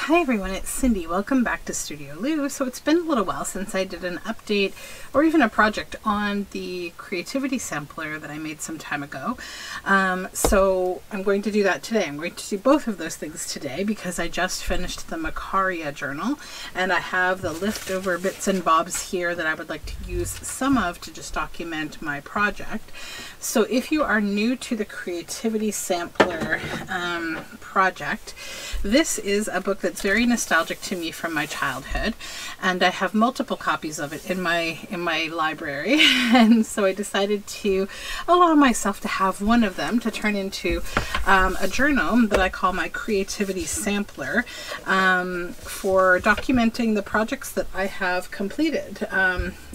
Hi everyone, it's Cindy. Welcome back to Studioloo. So it's been a little while since I did an update or even a project on the creativity sampler that I made some time ago. So I'm going to do that today. I'm going to do both of those things today because I just finished the Macaria journal and I have the leftover bits and bobs here that I would like to use some of to just document my project. So if you are new to the creativity sampler project, this is a book that's very nostalgic to me from my childhood, and I have multiple copies of it in my library. And so I decided to allow myself to have one of them to turn into a journal that I call my creativity sampler for documenting the projects that I have completed.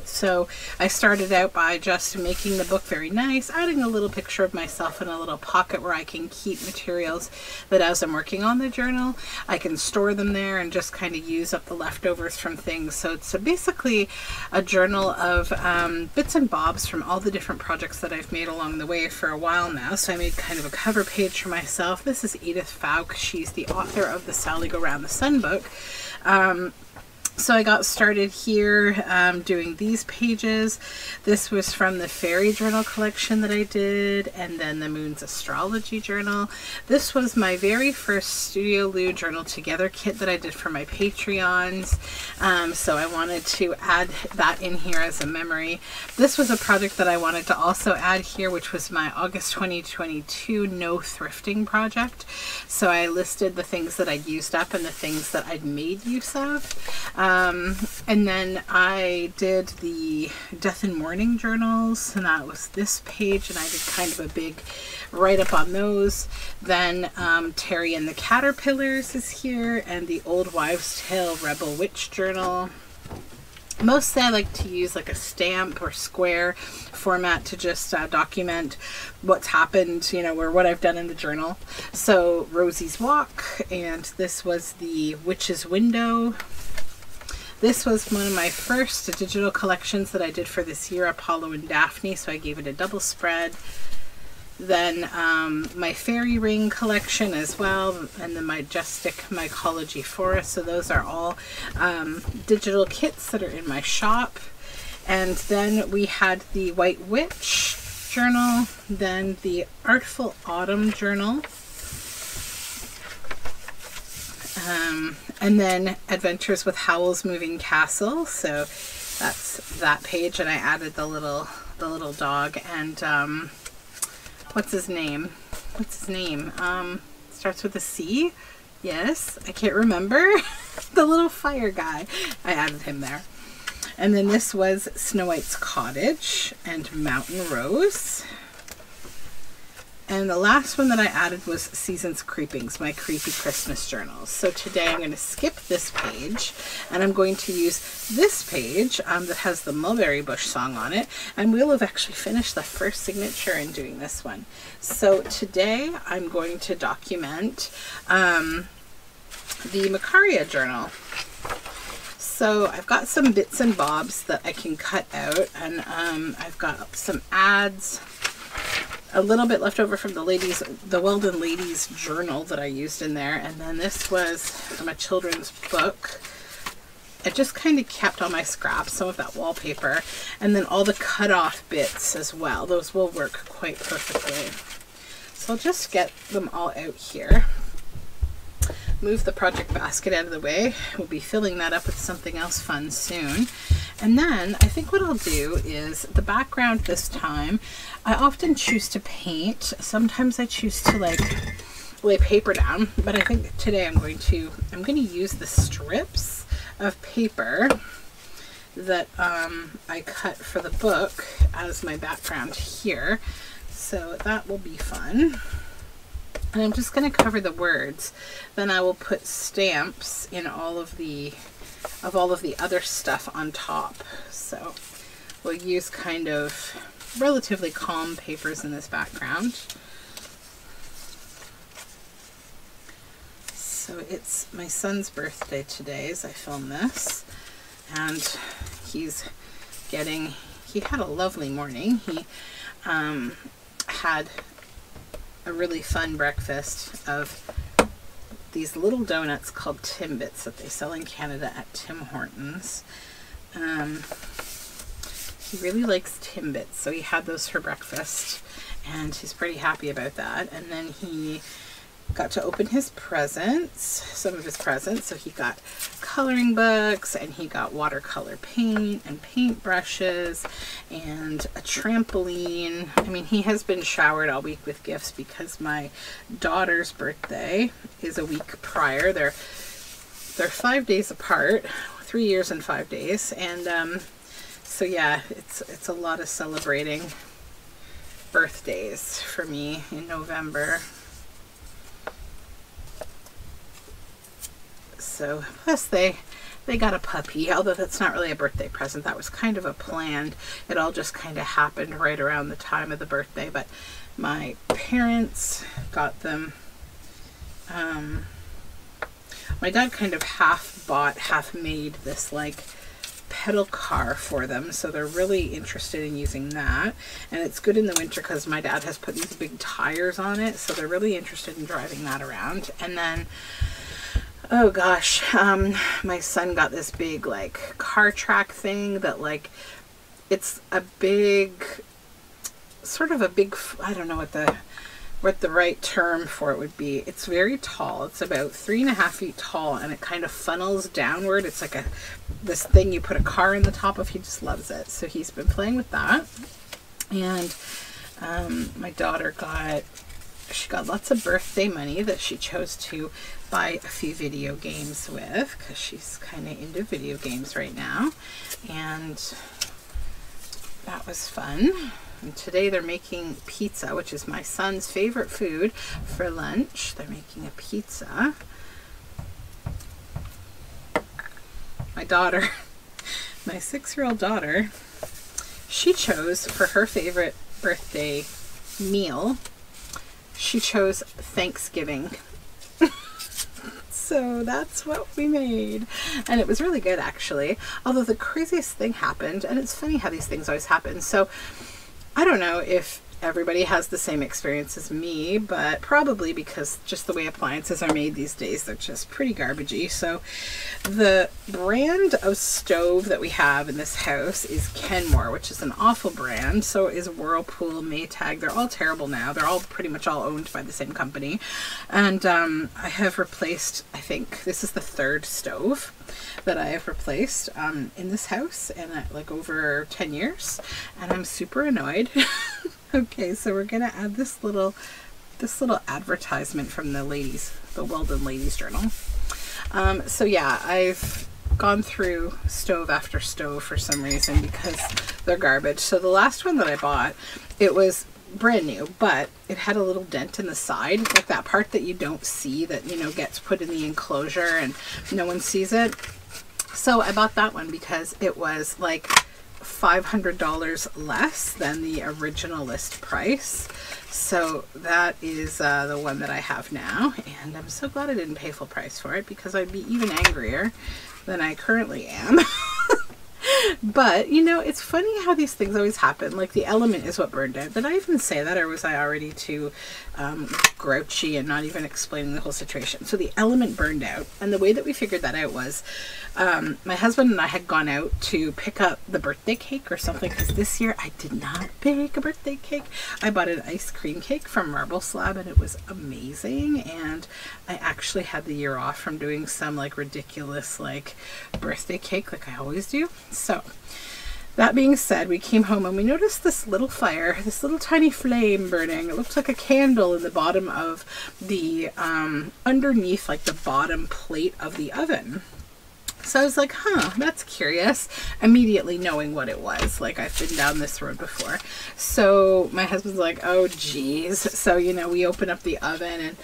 So I started out by just making the book very nice, adding a little picture of myself in a little pocket where I can keep materials that as I'm working on the journal, I can store them there and just kind of use up the leftovers from things. So it's basically a journal of bits and bobs from all the different projects that I've made along the way for a while now. So I made kind of a cover page for myself. This is Edith Fouke. She's the author of the Sally Go Round the Sun book. So I got started here doing these pages. This was from the Fairy Journal collection that I did, and then the Moon's Astrology Journal. This was my very first Studioloo Journal Together kit that I did for my Patreons. So I wanted to add that in here as a memory. This was a project that I wanted to also add here, which was my August 2022 No Thrifting project. So I listed the things that I'd used up and the things that I'd made use of. And then I did the Death and Mourning journals, and that was this page, and I did kind of a big write-up on those. Then Terry and the Caterpillars is here, and the Old Wives' Tale Rebel Witch journal. Mostly I like to use like a stamp or square format to just document what's happened, you know, or what I've done in the journal. So Rosie's Walk, and this was the Witch's Window. This was one of my first digital collections that I did for this year, Apollo and Daphne, so I gave it a double spread. Then my Fairy Ring collection as well, and the Majestic Mycology Forest. So those are all digital kits that are in my shop. And then we had the White Witch journal, then the Artful Autumn journal, and then Adventures with Howl's Moving Castle. So that's that page, and I added the little dog and what's his name? Starts with a C. Yes, I can't remember. The little fire guy. I added him there. And then this was Snow White's Cottage and Mountain Rose. And the last one that I added was Seasons Creepings, my creepy Christmas journals. So today I'm going to skip this page, and I'm going to use this page that has the Mulberry Bush song on it, and we'll have actually finished the first signature in doing this one. So today I'm going to document the Macaria journal. So I've got some bits and bobs that I can cut out, and I've got some ads, a little bit left over from the Weldon Ladies journal that I used in there, and then this was from a children's book. I just kind of kept all my scraps, some of that wallpaper, and then all the cut off bits as well. Those will work quite perfectly. So I'll just get them all out here. Move the project basket out of the way. We'll be filling that up with something else fun soon. And then I think what I'll do is the background this time, I often choose to paint. Sometimes I choose to like lay paper down, but I think today I'm going to use the strips of paper that I cut for the book as my background here. So that will be fun. And I'm just going to cover the words. Then I will put stamps in all of the other stuff on top. So we'll use kind of relatively calm papers in this background. So it's my son's birthday today as I film this, and he had a lovely morning. He had a really fun breakfast of these little donuts called Timbits that they sell in Canada at Tim Hortons. He really likes Timbits, so he had those for breakfast, and he's pretty happy about that. And then he got to open his presents, some of his presents. So he got coloring books, and he got watercolor paint and paint brushes and a trampoline. I mean, he has been showered all week with gifts because my daughter's birthday is a week prior. They're 5 days apart, 3 years and 5 days. And so yeah, it's a lot of celebrating birthdays for me in November. So plus they got a puppy, although that's not really a birthday present. That was kind of a planned. It all just kind of happened right around the time of the birthday. But my parents got them. My dad kind of half bought, half made this like pedal car for them, so they're really interested in using that. And it's good in the winter because my dad has put these big tires on it, so they're really interested in driving that around. And then, oh gosh, my son got this big like car track thing that like, it's a big, sort of a big, I don't know what the right term for it would be. It's very tall. It's about 3.5 feet tall, and it kind of funnels downward. It's like this thing you put a car in the top of. He just loves it. So he's been playing with that. And my daughter got lots of birthday money that she chose to buy a few video games with, because she's kind of into video games right now. And that was fun. And today they're making pizza, which is my son's favorite food, for lunch. They're making a pizza. My daughter, my 6-year-old daughter, she chose for her favorite birthday meal, she chose Thanksgiving. So that's what we made. And it was really good, actually. Although the craziest thing happened, and it's funny how these things always happen. So I don't know if everybody has the same experience as me, but probably because just the way appliances are made these days, they're just pretty garbagey. So the brand of stove that we have in this house is Kenmore, which is an awful brand. So is Whirlpool, Maytag. They're all terrible now. They're all pretty much all owned by the same company. And I have replaced, I think this is the 3rd stove that I have replaced in this house, and like over 10 years, and I'm super annoyed. Okay, so we're gonna add this little advertisement from the Weldon Ladies Journal. So yeah, I've gone through stove after stove for some reason because they're garbage. So the last one that I bought, it was brand new, but it had a little dent in the side, like that part that you don't see, that, you know, gets put in the enclosure and no one sees it. So I bought that one because it was like $500 less than the original list price. So that is the one that I have now, and I'm so glad I didn't pay full price for it, because I'd be even angrier than I currently am. But, you know, it's funny how these things always happen. Like, the element is what burned out. Did I even say that, or was I already too grouchy and not even explaining the whole situation? So the element burned out, and the way that we figured that out was my husband and I had gone out to pick up the birthday cake or something, because this year I did not bake a birthday cake. I bought an ice cream cake from Marble Slab, and it was amazing. And I actually had the year off from doing some like ridiculous like birthday cake like I always do. So that being said, we came home and we noticed this little fire, this little tiny flame burning. It looked like a candle in the bottom of the underneath, like the bottom plate of the oven. So I was like, huh, that's curious, immediately knowing what it was. Like, I've been down this road before. So my husband's like, oh geez. So, you know, we open up the oven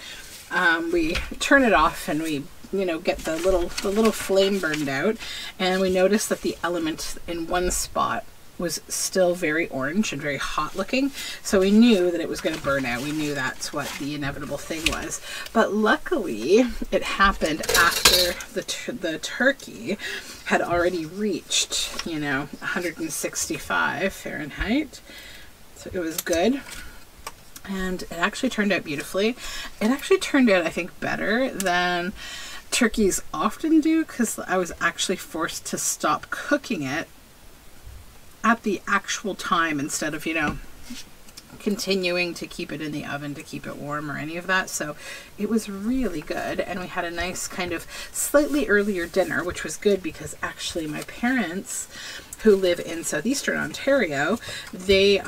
and we turn it off, and we, you know, get the little flame burned out, and we noticed that the element in one spot was still very orange and very hot looking. So we knew that it was going to burn out. We knew that's what the inevitable thing was. But luckily it happened after the turkey had already reached, you know, 165 Fahrenheit. So it was good. And it actually turned out beautifully. It actually turned out, I think, better than turkeys often do, because I was actually forced to stop cooking it at the actual time instead of, you know, continuing to keep it in the oven to keep it warm or any of that. So it was really good, and we had a nice kind of slightly earlier dinner, which was good because actually my parents, who live in southeastern Ontario, they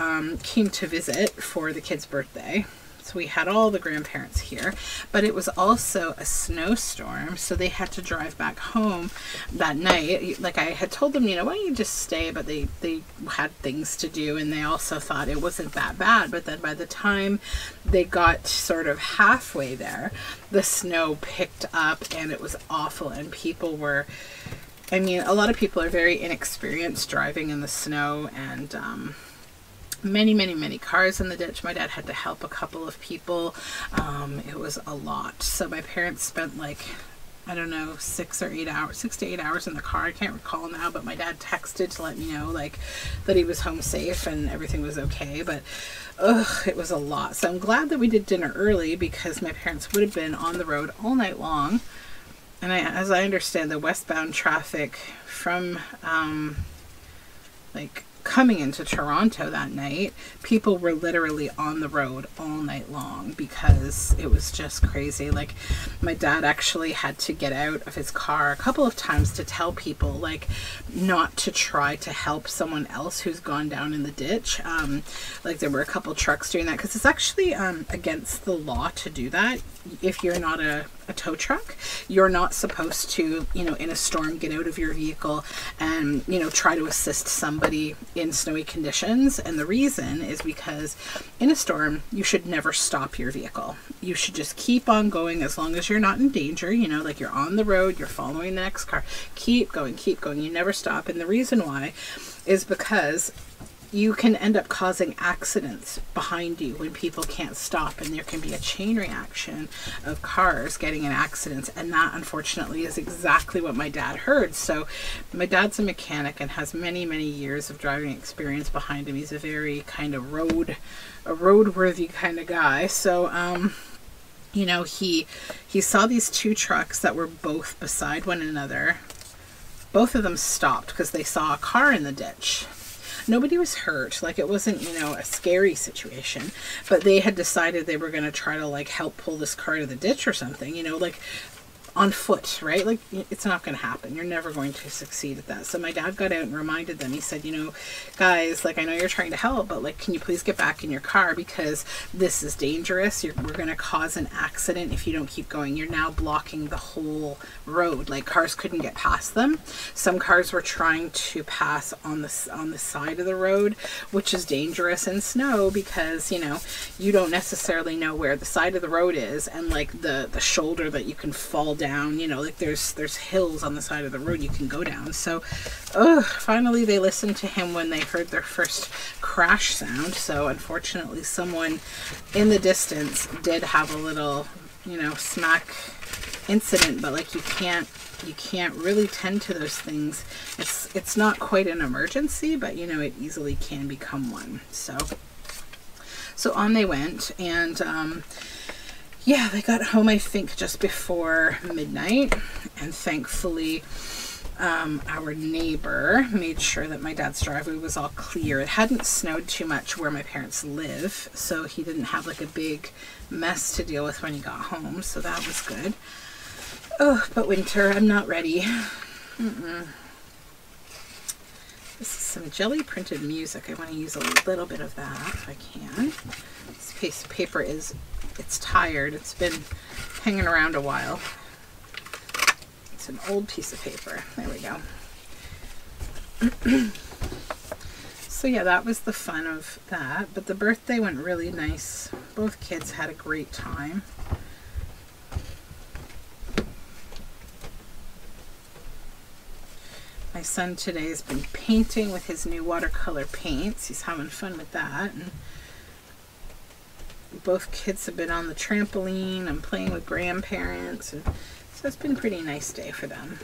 came to visit for the kid's birthday. So we had all the grandparents here, but it was also a snowstorm, so they had to drive back home that night. Like I had told them, you know, why don't you just stay, but they had things to do, and they also thought it wasn't that bad. But then by the time they got sort of halfway there, the snow picked up and it was awful, and people were, I mean, a lot of people are very inexperienced driving in the snow, and many cars in the ditch. My dad had to help a couple of people. It was a lot. So my parents spent like, I don't know, 6 to 8 hours in the car. I can't recall now, but my dad texted to let me know like that he was home safe and everything was okay. But it was a lot. So I'm glad that we did dinner early, because my parents would have been on the road all night long. And as I understand, the westbound traffic from like coming into Toronto that night, people were literally on the road all night long because it was just crazy. Like my dad actually had to get out of his car a couple of times to tell people like not to try to help someone else who's gone down in the ditch. Like there were a couple trucks doing that, because it's actually against the law to do that. If you're not a tow truck, you're not supposed to, you know, in a storm, get out of your vehicle and, you know, try to assist somebody in snowy conditions. And the reason is because in a storm, you should never stop your vehicle. You should just keep on going as long as you're not in danger, you know, like you're on the road, you're following the next car, keep going, you never stop. And the reason why is because you can end up causing accidents behind you when people can't stop, and there can be a chain reaction of cars getting in accidents. And that unfortunately is exactly what my dad heard. So my dad's a mechanic and has many years of driving experience behind him. He's a very kind of roadworthy kind of guy. So you know, he saw these two trucks that were both beside one another. Both of them stopped because they saw a car in the ditch. Nobody was hurt, like it wasn't, you know, a scary situation, but they had decided they were going to try to like help pull this car to the ditch or something, you know, like on foot, right? Like it's not going to happen. You're never going to succeed at that. So my dad got out and reminded them. He said, you know, guys, like I know you're trying to help, but like, can you please get back in your car, because this is dangerous. We're going to cause an accident if you don't keep going. You're now blocking the whole road. Like cars couldn't get past them. Some cars were trying to pass on the side of the road, which is dangerous in snow, because, you know, you don't necessarily know where the side of the road is, and like the shoulder that you can fall down, you know, like there's hills on the side of the road you can go down. So finally they listened to him when they heard their first crash sound. So unfortunately someone in the distance did have a little, you know, smack incident, but like you can't really tend to those things. It's not quite an emergency, but you know, it easily can become one. So on they went, and yeah, they got home, I think, just before midnight, and thankfully our neighbor made sure that my dad's driveway was all clear. It hadn't snowed too much where my parents live, so he didn't have like a big mess to deal with when he got home, so that was good. But winter, I'm not ready. This is some jelly printed music. I want to use a little bit of that if I can. This piece of paper it's tired. It's been hanging around a while. It's an old piece of paper. There we go. So yeah, that was the fun of that. But the birthday went really nice. Both kids had a great time. My son today has been painting with his new watercolor paints. He's having fun with that. And both kids have been on the trampoline and playing with grandparents, and so it's been a pretty nice day for them.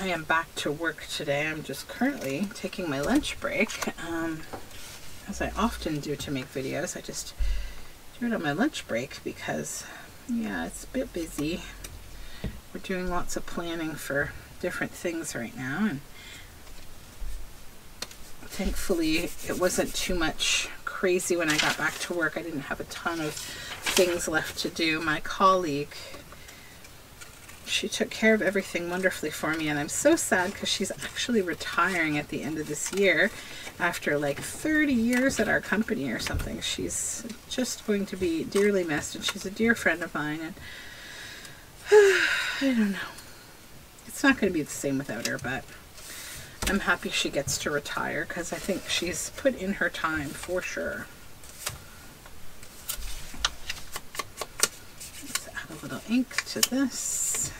I am back to work today. I'm just currently taking my lunch break, as I often do to make videos. I just do it on my lunch break because, yeah, it's a bit busy. We're doing lots of planning for different things right now, and thankfully it wasn't too much crazy when I got back to work. I didn't have a ton of things left to do. My colleague, she took care of everything wonderfully for me, and I'm so sad because she's actually retiring at the end of this year after like 30 years at our company or something. She's just going to be dearly missed, and she's a dear friend of mine, and I don't know. It's not going to be the same without her, but I'm happy she gets to retire because I think she's put in her time for sure. Let's add a little ink to this.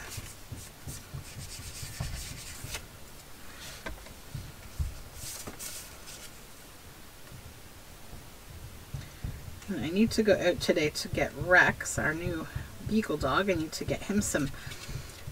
And I need to go out today to get Rex, our new beagle dog. I need to get him some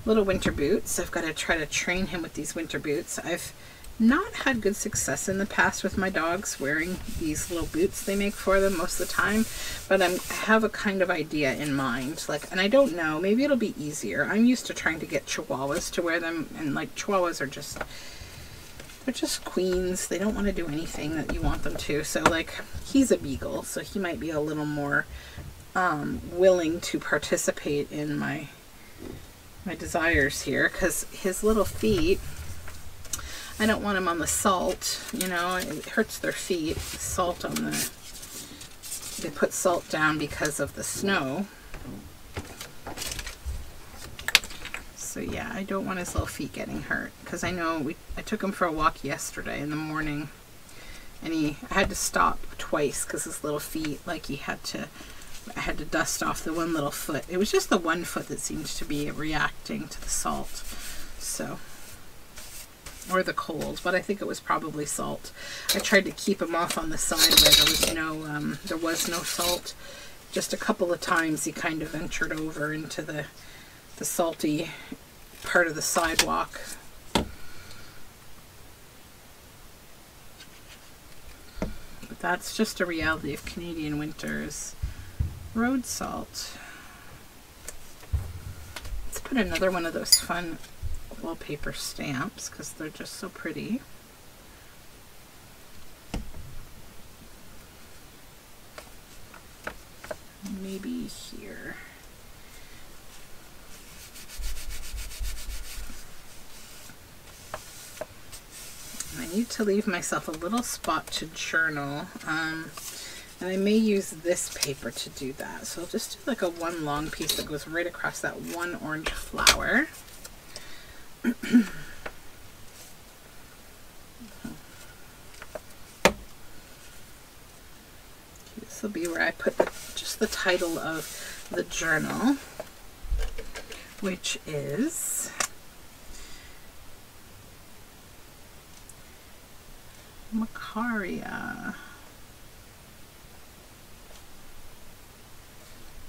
little winter boots. I've got to try to train him with these winter boots. I've not had good success in the past with my dogs wearing these little boots they make for them most of the time, but I have a kind of idea in mind. Like, and I don't know, maybe it'll be easier. I'm used to trying to get Chihuahuas to wear them, and like Chihuahuas are just, they're just queens. They don't want to do anything that you want them to. So like, he's a beagle, so he might be a little more willing to participate in my desires here, because his little feet, I don't want him on the salt, you know, it hurts their feet. Salt on the, they put salt down because of the snow. So yeah, I don't want his little feet getting hurt, because I know I took him for a walk yesterday in the morning, and I had to stop twice because his little feet, like I had to dust off the one little foot. It was just the one foot that seemed to be reacting to the salt, so, or the cold, but I think it was probably salt. I tried to keep him off on the side where there was no salt. Just a couple of times he kind of ventured over into the salty part of the sidewalk. But that's just a reality of Canadian winters. Road salt. Let's put another one of those fun wallpaper stamps because they're just so pretty. Maybe here. I need to leave myself a little spot to journal. And I may use this paper to do that. So I'll just do like a one long piece that goes right across that one orange flower. This will be where I put just the title of the journal, which is Macaria.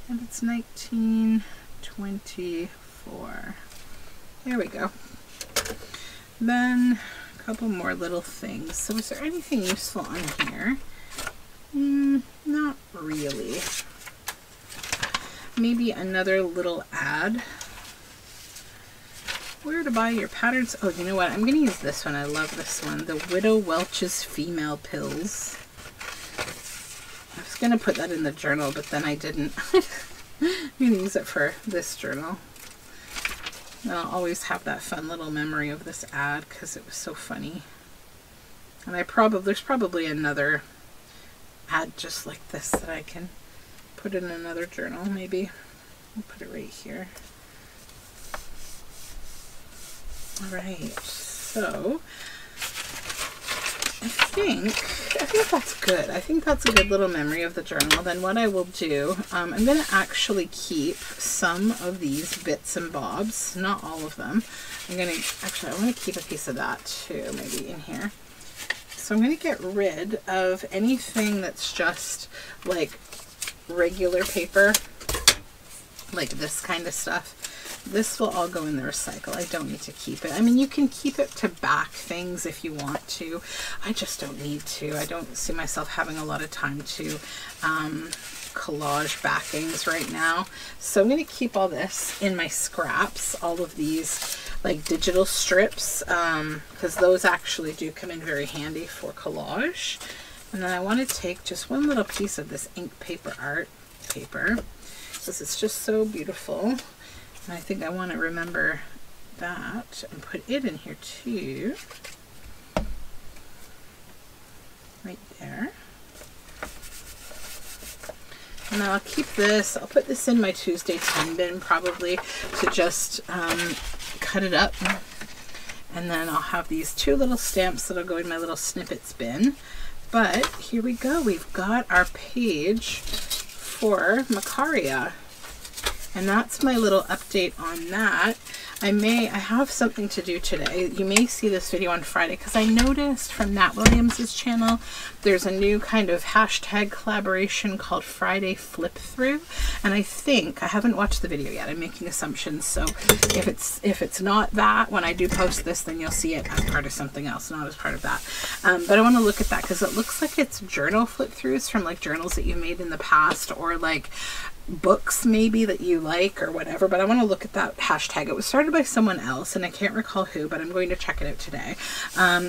And it's 1924. There we go. Then a couple more little things. So is there anything useful on here? Not really. Maybe another little ad. Where to buy your patterns? Oh, you know what? I'm going to use this one. I love this one. The Widow Welch's Female Pills. I was going to put that in the journal, but then I didn't. I'm going to use it for this journal. And I'll always have that fun little memory of this ad because it was so funny. And there's probably another ad just like this that I can put in another journal, maybe. I'll put it right here. Alright, so I think that's good. I think that's a good little memory of the journal. Then what I will do, I'm going to actually keep some of these bits and bobs, not all of them. I want to keep a piece of that too, maybe in here. So I'm going to get rid of anything that's just like regular paper, like this kind of stuff. this will all go in the recycle. I don't need to keep it. I mean, you can keep it to back things if you want to. I just don't need to. I don't see myself having a lot of time to collage backings right now. So I'm going to keep all this in my scraps, all of these like digital strips, because those actually do come in very handy for collage. And then I want to take just one little piece of this ink paper art paper, because it's just so beautiful. And I think I want to remember that and put it in here too. Right there. And then I'll keep this, I'll put this in my Tuesday 10 bin probably to just cut it up. And then I'll have these 2 little stamps that'll go in my little snippets bin. But here we go, we've got our page for Macaria. And that's my little update on that. I have something to do today. You may see this video on Friday, because I noticed from Nat Williams's channel, there's a new kind of hashtag collaboration called Friday Flipthrough. And I think, I haven't watched the video yet, I'm making assumptions. So if it's not that, when I do post this, then you'll see it as part of something else, not as part of that. But I want to look at that because it looks like it's journal flip-throughs from like journals that you made in the past, or like books maybe that you like or whatever. But I want to look at that hashtag. It was started by someone else and I can't recall who, but I'm going to check it out today.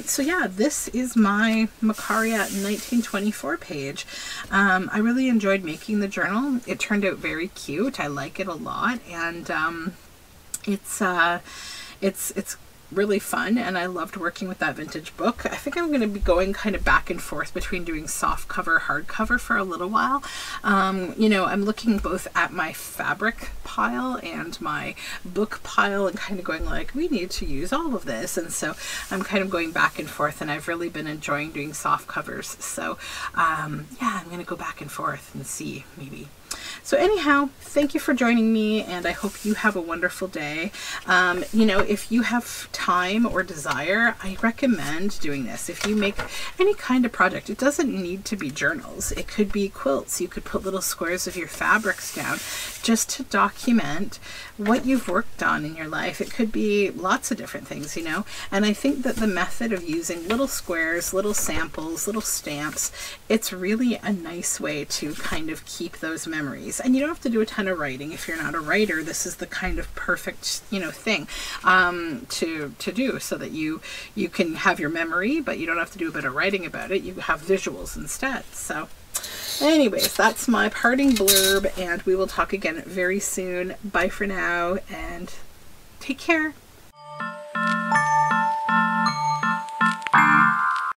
So yeah, this is my Macaria 1924 page. I really enjoyed making the journal. It turned out very cute. I like it a lot, and it's really fun, and I loved working with that vintage book. I think I'm going to be going kind of back and forth between doing soft cover, hard cover for a little while. You know, I'm looking both at my fabric pile and my book pile and kind of going like, we need to use all of this. And so I'm kind of going back and forth, and I've really been enjoying doing soft covers. So yeah, I'm going to go back and forth and see maybe. So anyhow, thank you for joining me, and I hope you have a wonderful day. You know, if you have time or desire, I recommend doing this. If you make any kind of project, it doesn't need to be journals. It could be quilts. You could put little squares of your fabrics down just to document what you've worked on in your life. It could be lots of different things, you know. And I think that the method of using little squares, little samples, little stamps, it's really a nice way to kind of keep those memories. And you don't have to do a ton of writing. If you're not a writer, this is the kind of perfect, you know, thing to do, so that you can have your memory, but you don't have to do a bit of writing about it. You have visuals instead. So anyways, that's my parting blurb, and we will talk again very soon. Bye for now, and take care.